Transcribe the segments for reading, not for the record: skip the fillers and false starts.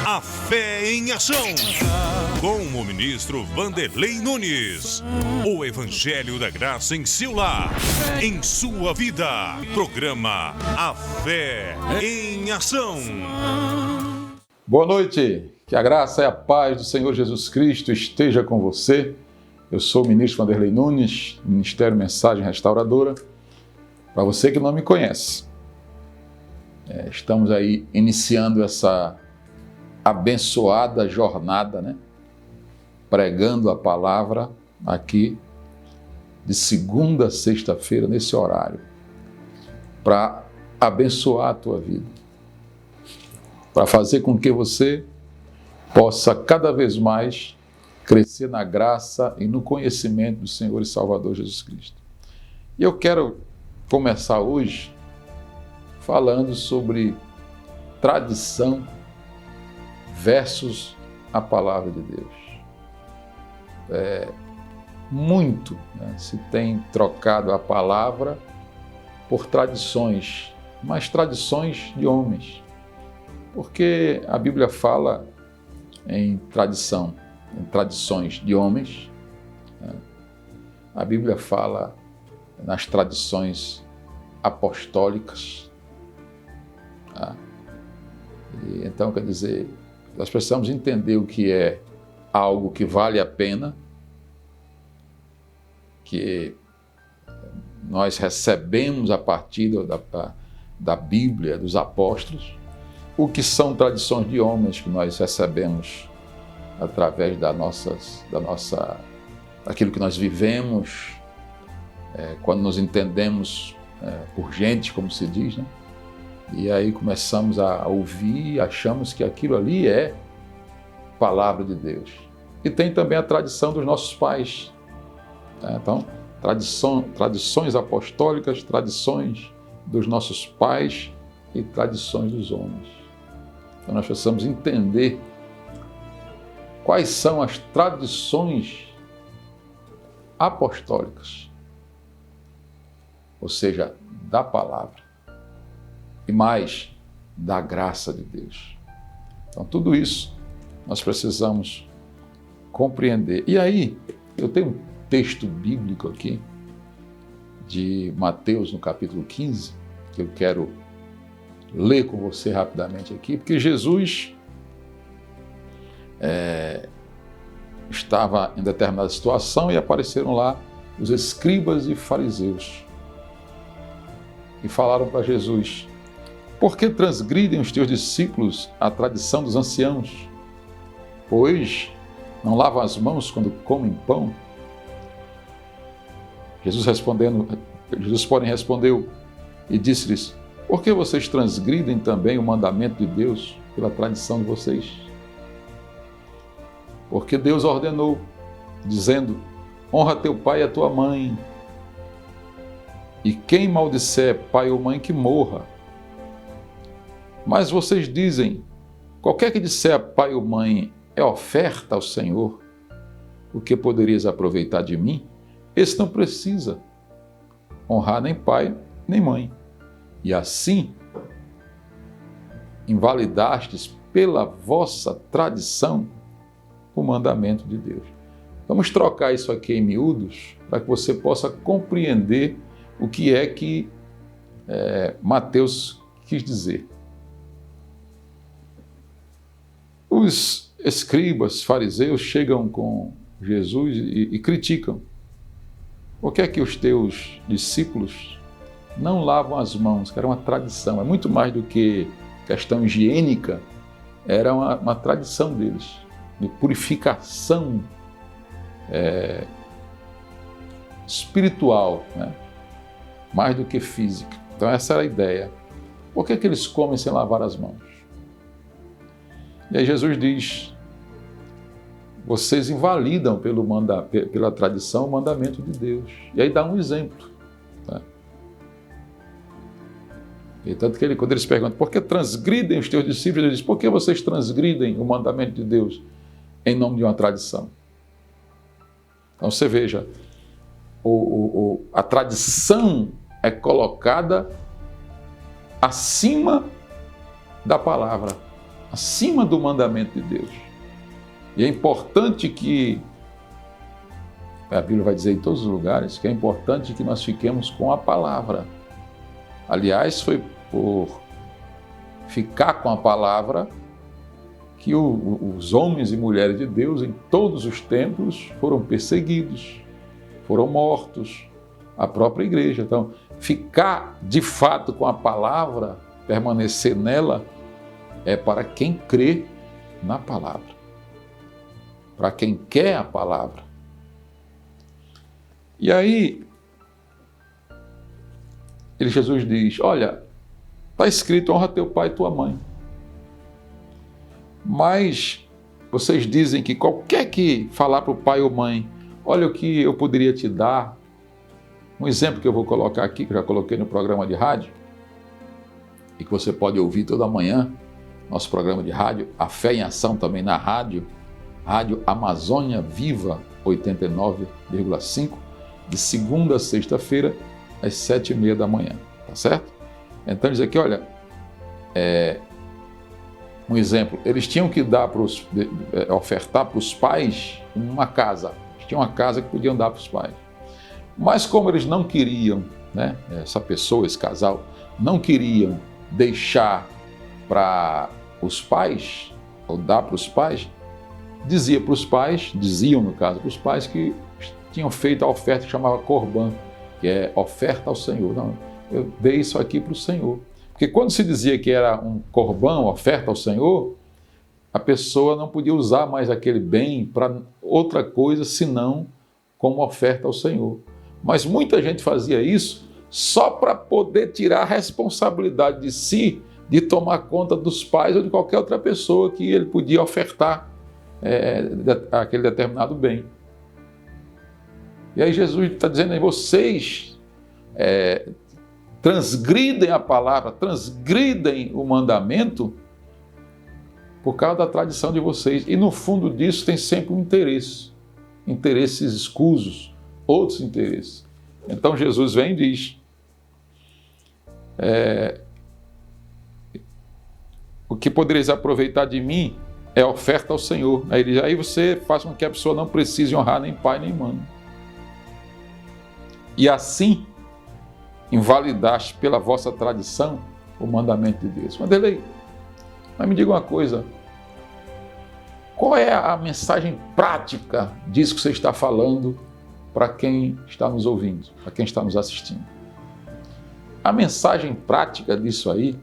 A Fé em Ação, com o ministro Vanderlei Nunes. O Evangelho da Graça em seu lar, em sua vida. Programa A Fé em Ação. Boa noite, que a graça e a paz do Senhor Jesus Cristo esteja com você. Eu sou o ministro Vanderlei Nunes, Ministério Mensagem Restauradora. Para você que não me conhece, estamos aí iniciando essa abençoada jornada, pregando a palavra aqui de segunda a sexta-feira, nesse horário, para abençoar a tua vida, para fazer com que você possa cada vez mais crescer na graça e no conhecimento do Senhor e Salvador Jesus Cristo. E eu quero começar hoje falando sobre tradição versus a palavra de Deus. Muito se tem trocado a palavra por tradições, mas tradições de homens. Porque a Bíblia fala em tradições de homens. A Bíblia fala nas tradições apostólicas. E então, quer dizer, nós precisamos entender o que é algo que vale a pena, que nós recebemos a partir da Bíblia, dos apóstolos, o que são tradições de homens que nós recebemos através daquilo que nós vivemos, quando nos entendemos por gente, como se diz, E aí começamos a ouvir e achamos que aquilo ali é palavra de Deus. E tem também a tradição dos nossos pais. Então, tradições apostólicas, tradições dos nossos pais e tradições dos homens. Então nós precisamos entender quais são as tradições apostólicas, ou seja, da palavra. E mais, da graça de Deus. Então, tudo isso nós precisamos compreender. E aí, eu tenho um texto bíblico aqui, de Mateus, no capítulo 15, que eu quero ler com você rapidamente aqui, porque Jesus estava em determinada situação e apareceram lá os escribas e fariseus. E falaram para Jesus: por que transgridem os teus discípulos a tradição dos anciãos? Pois não lavam as mãos quando comem pão? Jesus, porém, respondeu e disse-lhes: por que vocês transgridem também o mandamento de Deus pela tradição de vocês? Porque Deus ordenou, dizendo: honra teu pai e a tua mãe, e quem maldisser pai ou mãe, que morra. Mas vocês dizem: qualquer que disser pai ou mãe é oferta ao Senhor, o que poderias aproveitar de mim? Esse não precisa honrar nem pai nem mãe. E assim invalidastes pela vossa tradição o mandamento de Deus. Vamos trocar isso aqui em miúdos para que você possa compreender o que é que Mateus quis dizer. Os escribas, fariseus, chegam com Jesus e criticam. Por que é que os teus discípulos não lavam as mãos? Que era uma tradição, é muito mais do que questão higiênica, era uma tradição deles, de purificação espiritual, mais do que física. Então essa era a ideia. Por que eles comem sem lavar as mãos? E aí Jesus diz: vocês invalidam pela tradição o mandamento de Deus. E aí dá um exemplo. E tanto que quando eles perguntam: por que transgridem os teus discípulos? Ele diz: por que vocês transgridem o mandamento de Deus em nome de uma tradição? Então você veja, a tradição é colocada acima da palavra. acima do mandamento de Deus. E é importante que, a Bíblia vai dizer em todos os lugares, que é importante que nós fiquemos com a palavra. Aliás, foi por ficar com a palavra que os homens e mulheres de Deus em todos os tempos foram perseguidos, foram mortos, a própria igreja. Então, ficar de fato com a palavra, permanecer nela, é para quem crê na palavra, para quem quer a palavra. E aí, Jesus diz, olha, está escrito, honra teu pai e tua mãe. Mas vocês dizem que qualquer que falar para o pai ou mãe, olha o que eu poderia te dar. Um exemplo que eu vou colocar aqui, que eu já coloquei no programa de rádio, e que você pode ouvir toda manhã, nosso programa de rádio, A Fé em Ação também na rádio, Rádio Amazônia Viva 89,5, de segunda a sexta-feira, às 7h30 da manhã, tá certo? Então diz aqui, olha, um exemplo, eles tinham que dar ofertar para os pais uma casa, eles tinham uma casa que podiam dar para os pais. Mas como eles não queriam, né, essa pessoa, esse casal, não queriam deixar para os pais, ou dar para os pais, diziam no caso para os pais, que tinham feito a oferta que chamava Corban, que é oferta ao Senhor. Não, eu dei isso aqui para o Senhor. Porque quando se dizia que era um Corban, oferta ao Senhor, a pessoa não podia usar mais aquele bem para outra coisa, senão como oferta ao Senhor. Mas muita gente fazia isso só para poder tirar a responsabilidade de si, de tomar conta dos pais ou de qualquer outra pessoa que ele podia ofertar aquele determinado bem. E aí Jesus está dizendo aí, vocês transgridem a palavra, transgridem o mandamento por causa da tradição de vocês. E no fundo disso tem sempre um interesse, interesses escusos, outros interesses. Então Jesus vem e diz, o que podereis aproveitar de mim é oferta ao Senhor. Aí ele diz, aí você faz com que a pessoa não precise honrar nem pai nem mãe. E assim invalidaste pela vossa tradição o mandamento de Deus. Vanderlei, mas me diga uma coisa, qual é a mensagem prática disso que você está falando para quem está nos ouvindo, para quem está nos assistindo? A mensagem prática disso aí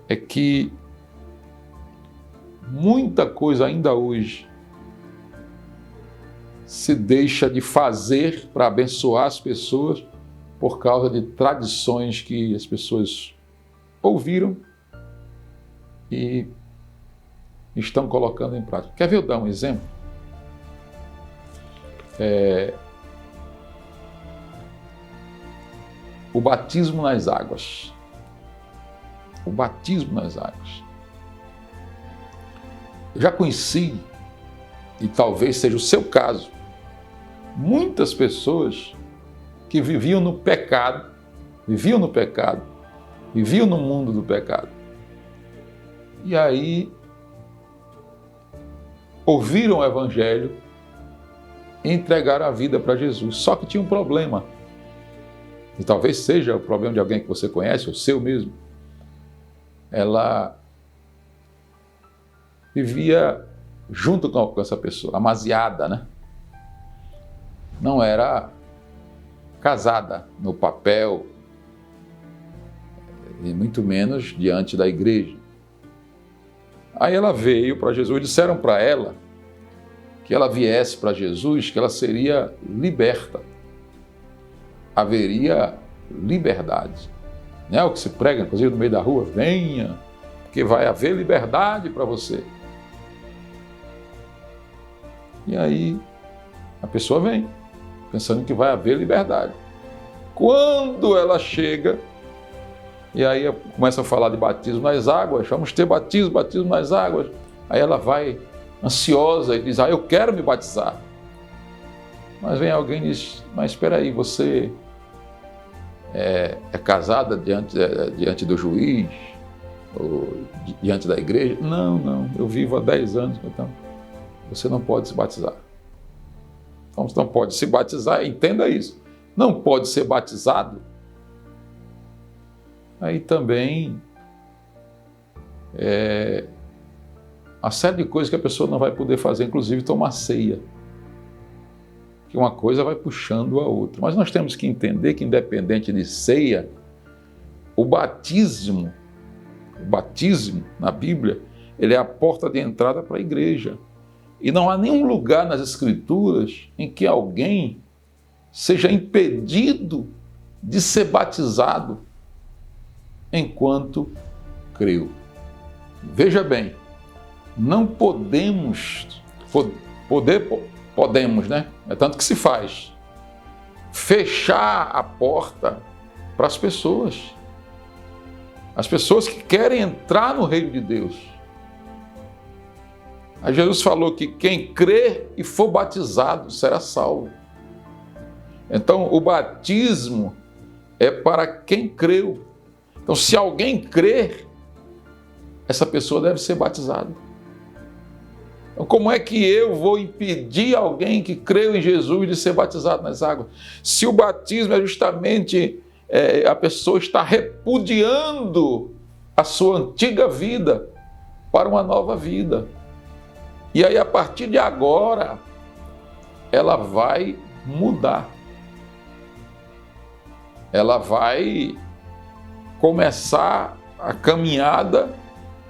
é que muita coisa ainda hoje se deixa de fazer para abençoar as pessoas por causa de tradições que as pessoas ouviram e estão colocando em prática. Quer ver eu dar um exemplo? O batismo nas águas. O batismo nas águas. Eu já conheci, e talvez seja o seu caso, muitas pessoas que viviam no pecado, viviam no mundo do pecado. E aí ouviram o Evangelho e entregaram a vida para Jesus. Só que tinha um problema. E talvez seja o problema de alguém que você conhece, ou seu mesmo. Ela vivia junto com essa pessoa, amaziada, né? Não era casada no papel, e muito menos diante da igreja. Aí ela veio para Jesus e disseram para ela que ela viesse para Jesus, que ela seria liberta. Haveria liberdade. Não é o que se prega, inclusive no meio da rua? Venha, porque vai haver liberdade para você. E aí a pessoa vem, pensando que vai haver liberdade. Quando ela chega, e aí começa a falar de batismo nas águas, vamos ter batismo nas águas. Aí ela vai ansiosa e diz, eu quero me batizar. Mas vem alguém e diz, mas espera aí, você é casada diante do juiz, diante da igreja. Não, eu vivo há 10 anos, então você não pode se batizar. Então você não pode se batizar, entenda isso. Não pode ser batizado. Aí também uma série de coisas que a pessoa não vai poder fazer, inclusive tomar ceia. Que uma coisa vai puxando a outra. Mas nós temos que entender que, independente de ceia, o batismo na Bíblia, ele é a porta de entrada para a igreja. E não há nenhum lugar nas Escrituras em que alguém seja impedido de ser batizado enquanto creu. Veja bem, não podemos, podemos, né? É tanto que se faz, fechar a porta para as pessoas que querem entrar no reino de Deus. Aí Jesus falou que quem crer e for batizado será salvo. Então, o batismo é para quem creu. Então, se alguém crer, essa pessoa deve ser batizada. Então, como é que eu vou impedir alguém que creu em Jesus de ser batizado nas águas? Se o batismo é justamente a pessoa está repudiando a sua antiga vida para uma nova vida. E aí, a partir de agora, ela vai mudar. Ela vai começar a caminhada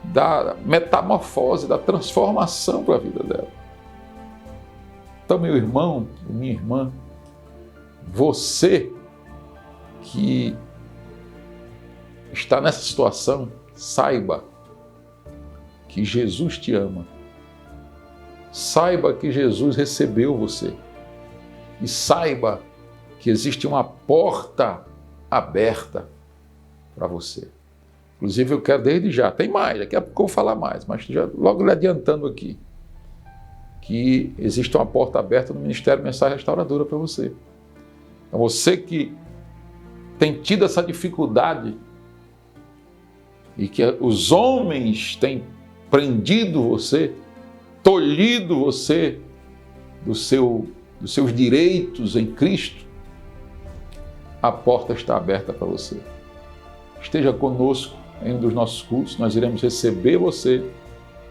da metamorfose, da transformação para a vida dela. Então, meu irmão, minha irmã, você que está nessa situação, saiba que Jesus te ama. Saiba que Jesus recebeu você. E saiba que existe uma porta aberta para você. Inclusive, eu quero desde já, tem mais, daqui a pouco eu vou falar mais, mas já logo lhe adiantando aqui, que existe uma porta aberta no Ministério Mensagem Restauradora para você. Então, você que tem tido essa dificuldade e que os homens têm prendido você, tolhido você dos seus direitos em Cristo, a porta está aberta para você. Esteja conosco em um dos nossos cultos, nós iremos receber você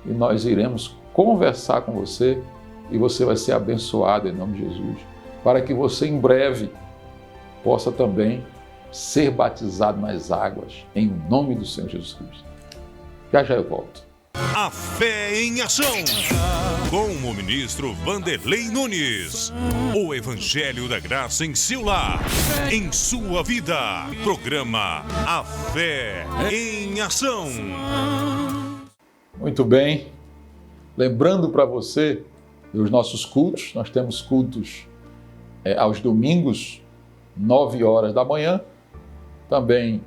e nós iremos conversar com você e você vai ser abençoado em nome de Jesus, para que você em breve possa também ser batizado nas águas, em nome do Senhor Jesus Cristo. Já eu volto. A Fé em Ação, com o ministro Vanderlei Nunes. O Evangelho da Graça em seu lar, em sua vida. Programa A Fé em Ação. Muito bem. Lembrando para você dos nossos cultos, nós temos cultos aos domingos, 9 horas da manhã, também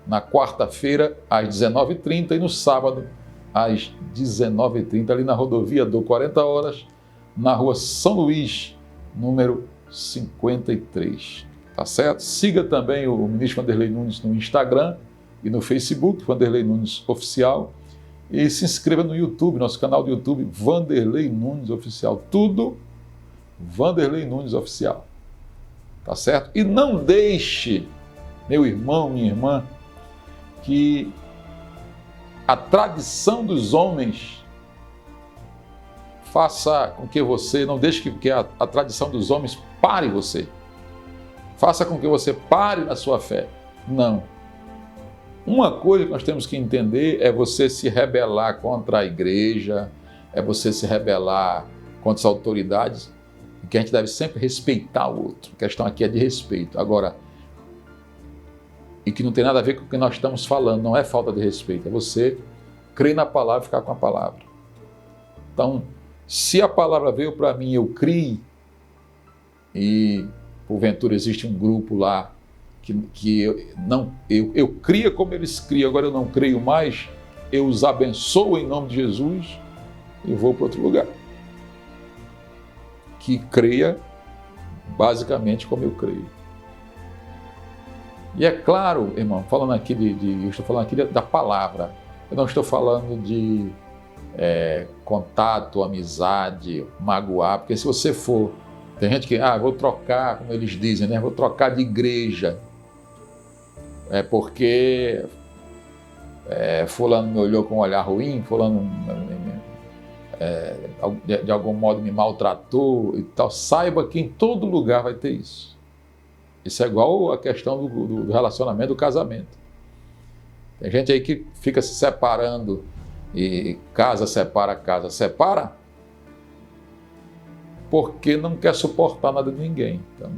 na quarta-feira, às 19h30 e no sábado, às 19h30, ali na rodovia do 40 horas, na rua São Luís, número 53. Tá certo? Siga também o ministro Vanderlei Nunes no Instagram e no Facebook, Vanderlei Nunes Oficial. E se inscreva no YouTube, nosso canal do YouTube, Vanderlei Nunes Oficial. Tudo Vanderlei Nunes Oficial. Tá certo? E não deixe, meu irmão, minha irmã, que a tradição dos homens faça com que você, não deixe que a tradição dos homens pare você. Faça com que você pare na sua fé. Não. Uma coisa que nós temos que entender é você se rebelar contra a igreja, é você se rebelar contra as autoridades, que a gente deve sempre respeitar o outro. A questão aqui é de respeito. Agora, e que não tem nada a ver com o que nós estamos falando, não é falta de respeito, é você crer na palavra e ficar com a palavra. Então, se a palavra veio para mim, eu criei, e porventura existe um grupo lá que eu cria como eles criam, agora eu não creio mais, eu os abençoo em nome de Jesus e vou para outro lugar. Que creia basicamente como eu creio. E é claro, irmão, falando aqui eu estou falando aqui da palavra. Eu não estou falando de contato, amizade, magoar, porque se você for... Tem gente que, vou trocar, como eles dizem, né? Vou trocar de igreja. É porque fulano me olhou com um olhar ruim, fulano de algum modo me maltratou e tal. Saiba que em todo lugar vai ter isso. Isso é igual a questão do relacionamento, do casamento. Tem gente aí que fica se separando e casa separa, porque não quer suportar nada de ninguém. Então,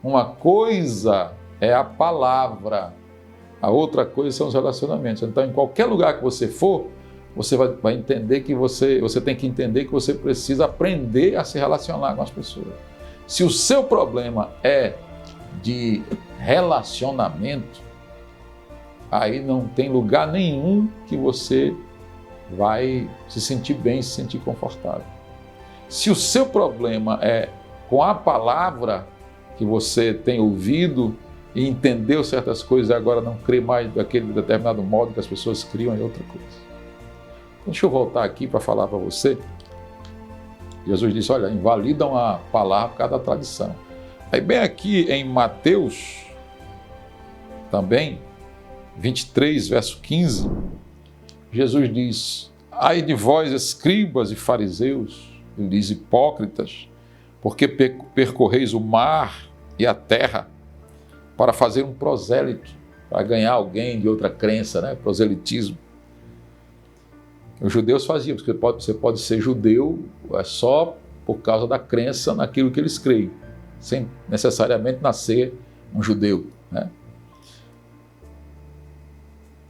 uma coisa é a palavra, a outra coisa são os relacionamentos. Então, em qualquer lugar que você for, você vai entender que você tem que entender que você precisa aprender a se relacionar com as pessoas. Se o seu problema é de relacionamento, aí não tem lugar nenhum que você vai se sentir bem, se sentir confortável. Se o seu problema é com a palavra que você tem ouvido e entendeu certas coisas e agora não crê mais daquele determinado modo que as pessoas criam, é outra coisa. Então, deixa eu voltar aqui para falar para você. Jesus disse, olha, invalidam a palavra por causa da tradição. Aí bem aqui em Mateus, também, 23, verso 15, Jesus diz, ai de vós, escribas e fariseus, ele diz, hipócritas, porque percorreis o mar e a terra para fazer um prosélito, para ganhar alguém de outra crença, né? Proselitismo. Os judeus faziam, porque você pode ser judeu só por causa da crença naquilo que eles creem, sem necessariamente nascer um judeu, né?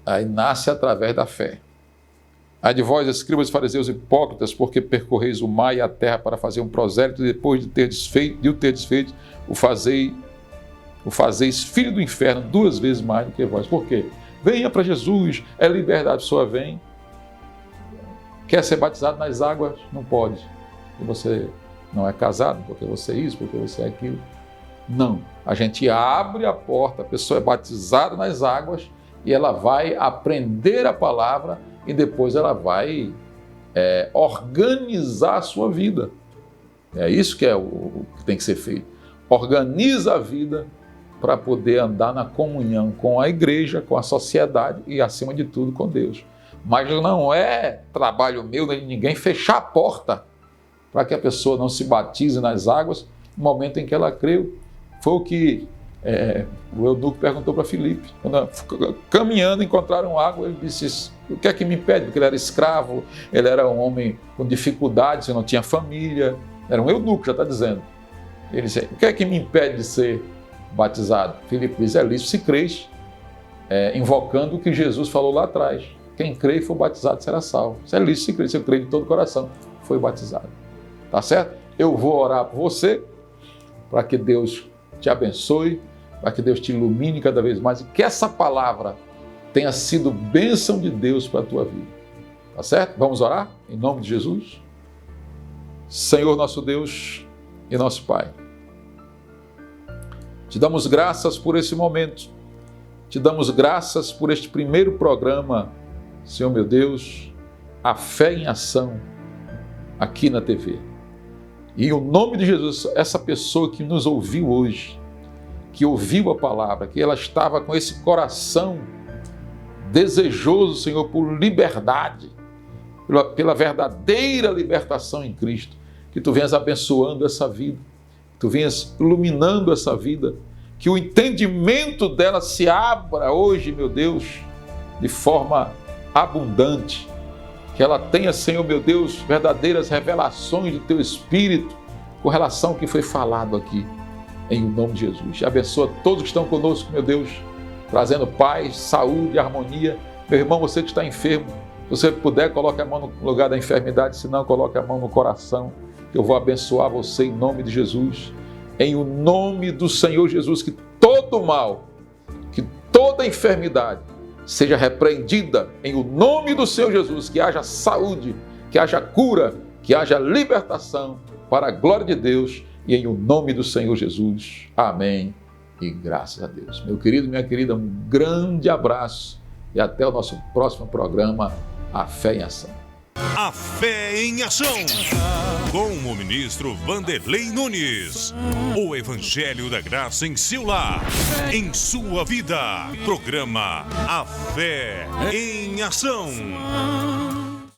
Aí nasce através da fé. Ai de vós, escribas e fariseus hipócritas, porque percorreis o mar e a terra para fazer um prosélito, e depois de o ter desfeito, o fazeis filho do inferno 2 vezes mais do que vós. Por quê? Venha para Jesus, é liberdade, a pessoa vem, quer ser batizado nas águas, não pode. Porque você não é casado, porque você é isso, porque você é aquilo. Não, a gente abre a porta, a pessoa é batizada nas águas e ela vai aprender a palavra e depois ela vai organizar a sua vida. É isso que é o que tem que ser feito. Organiza a vida para poder andar na comunhão com a igreja, com a sociedade e, acima de tudo, com Deus. Mas não é trabalho meu nem de ninguém fechar a porta para que a pessoa não se batize nas águas no momento em que ela creu. Foi o que o eunuco perguntou para Filipe. Quando caminhando, encontraram água, ele disse, o que é que me impede? Porque ele era escravo, ele era um homem com dificuldades, ele não tinha família, era um eunuco, já está dizendo. Ele disse, o que é que me impede de ser batizado? Filipe diz, é lícito se crês, invocando o que Jesus falou lá atrás. Quem crê e for batizado será salvo. Isso é lícito se crês, se eu creio de todo o coração, foi batizado. Tá certo? Eu vou orar por você, para que Deus te abençoe, para que Deus te ilumine cada vez mais e que essa palavra tenha sido bênção de Deus para a tua vida. Tá certo? Vamos orar? Em nome de Jesus. Senhor nosso Deus e nosso Pai, te damos graças por esse momento, te damos graças por este primeiro programa, Senhor meu Deus, a fé em ação, aqui na TV. E em nome de Jesus, essa pessoa que nos ouviu hoje, que ouviu a palavra, que ela estava com esse coração desejoso, Senhor, por liberdade, pela verdadeira libertação em Cristo, que Tu venhas abençoando essa vida, que Tu venhas iluminando essa vida, que o entendimento dela se abra hoje, meu Deus, de forma abundante, que ela tenha, Senhor meu Deus, verdadeiras revelações do Teu Espírito com relação ao que foi falado aqui, em nome de Jesus. Abençoa todos que estão conosco, meu Deus, trazendo paz, saúde, harmonia. Meu irmão, você que está enfermo, se você puder, coloque a mão no lugar da enfermidade, se não, coloque a mão no coração, que eu vou abençoar você em nome de Jesus. Em o nome do Senhor Jesus, que todo mal, que toda enfermidade seja repreendida em o nome do Senhor Jesus, que haja saúde, que haja cura, que haja libertação para a glória de Deus e em o nome do Senhor Jesus. Amém e graças a Deus. Meu querido, minha querida, um grande abraço e até o nosso próximo programa, A Fé em Ação. A Fé em Ação, com o ministro Vanderlei Nunes. O Evangelho da Graça em seu lar, em sua vida. Programa A Fé em Ação.